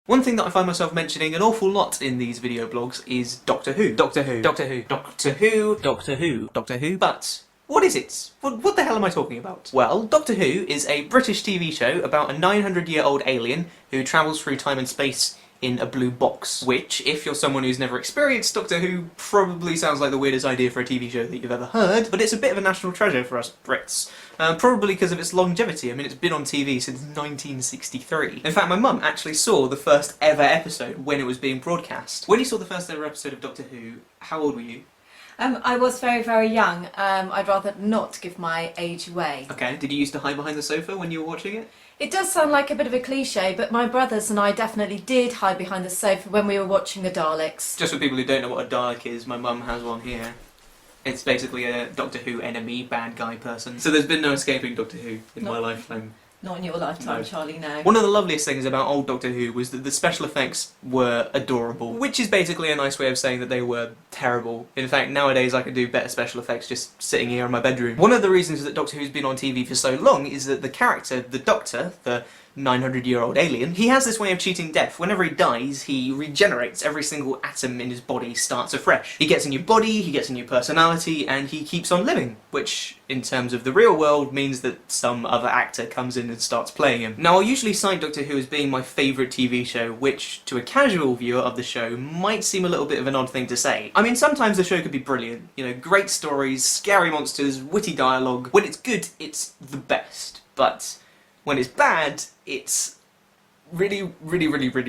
One thing that I find myself mentioning an awful lot in these video blogs is Doctor Who. Doctor Who. Doctor Who. Doctor Who. Doctor Who. Doctor Who. But what is it? What the hell am I talking about? Well, Doctor Who is a British TV show about a 900-year-old alien who travels through time and space in a blue box, which, if you're someone who's never experienced Doctor Who, probably sounds like the weirdest idea for a TV show that you've ever heard, but it's a bit of a national treasure for us Brits. Probably because of its longevity. I mean, it's been on TV since 1963. In fact, my mum actually saw the first ever episode when it was being broadcast. When you saw the first ever episode of Doctor Who, how old were you? I was very, very young. I'd rather not give my age away. Okay, did you used to hide behind the sofa when you were watching it? It does sound like a bit of a cliche, but my brothers and I definitely did hide behind the sofa when we were watching the Daleks. Just for people who don't know what a Dalek is, my mum has one here. It's basically a Doctor Who enemy, bad guy person. So there's been no escaping Doctor Who in my lifetime. Not in your lifetime, No. Charlie, no. One of the loveliest things about old Doctor Who was that the special effects were adorable, which is basically a nice way of saying that they were terrible. In fact, nowadays I could do better special effects just sitting here in my bedroom. One of the reasons that Doctor Who's been on TV for so long is that the character, the Doctor, the 900-year-old alien, he has this way of cheating death. Whenever he dies, he regenerates. Every single atom in his body starts afresh. He gets a new body, he gets a new personality, and he keeps on living, which, in terms of the real world, means that some other actor comes in and starts playing him. Now, I'll usually cite Doctor Who as being my favourite TV show, which, to a casual viewer of the show, might seem a little bit of an odd thing to say. I mean, sometimes the show could be brilliant. You know, great stories, scary monsters, witty dialogue. When it's good, it's the best. But when it's bad, it's really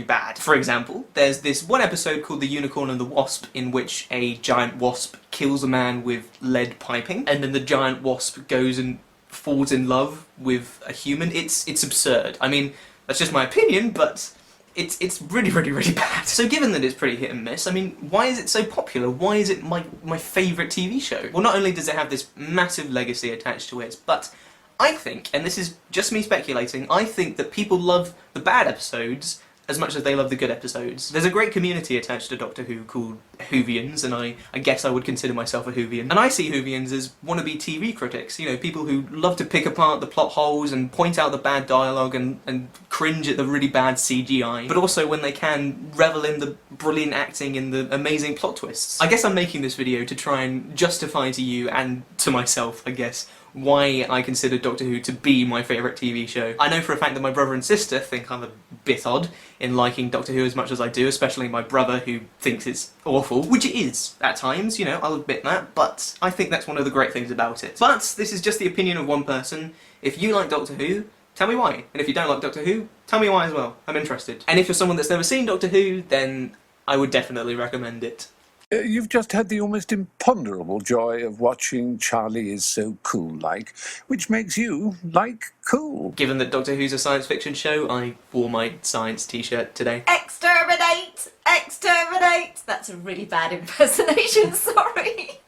bad. For example, there's this one episode called The Unicorn and the Wasp, in which a giant wasp kills a man with lead piping, and then the giant wasp goes and falls in love with a human. It's absurd. I mean, that's just my opinion, but it's really bad. So given that it's pretty hit and miss, I mean, why is it so popular? Why is it my favourite TV show? Well, not only does it have this massive legacy attached to it, but I think, and this is just me speculating, I think that people love the bad episodes as much as they love the good episodes. There's a great community attached to Doctor Who called Whovians, and I guess I would consider myself a Whovian. And I see Whovians as wannabe TV critics, you know, people who love to pick apart the plot holes and point out the bad dialogue and cringe at the really bad CGI, but also, when they can, revel in the brilliant acting and the amazing plot twists. I guess I'm making this video to try and justify to you, and to myself, I guess, why I consider Doctor Who to be my favourite TV show. I know for a fact that my brother and sister think I'm a bit odd in liking Doctor Who as much as I do, especially my brother, who thinks it's awful, which it is at times, you know, I'll admit that, but I think that's one of the great things about it. But this is just the opinion of one person. If you like Doctor Who, tell me why. And if you don't like Doctor Who, tell me why as well. I'm interested. And if you're someone that's never seen Doctor Who, then I would definitely recommend it. You've just had the almost imponderable joy of watching Charlie Is So Cool-like, which makes you like cool. Given that Doctor Who's a science fiction show, I wore my science t-shirt today. Exterminate! Exterminate! That's a really bad impersonation, sorry.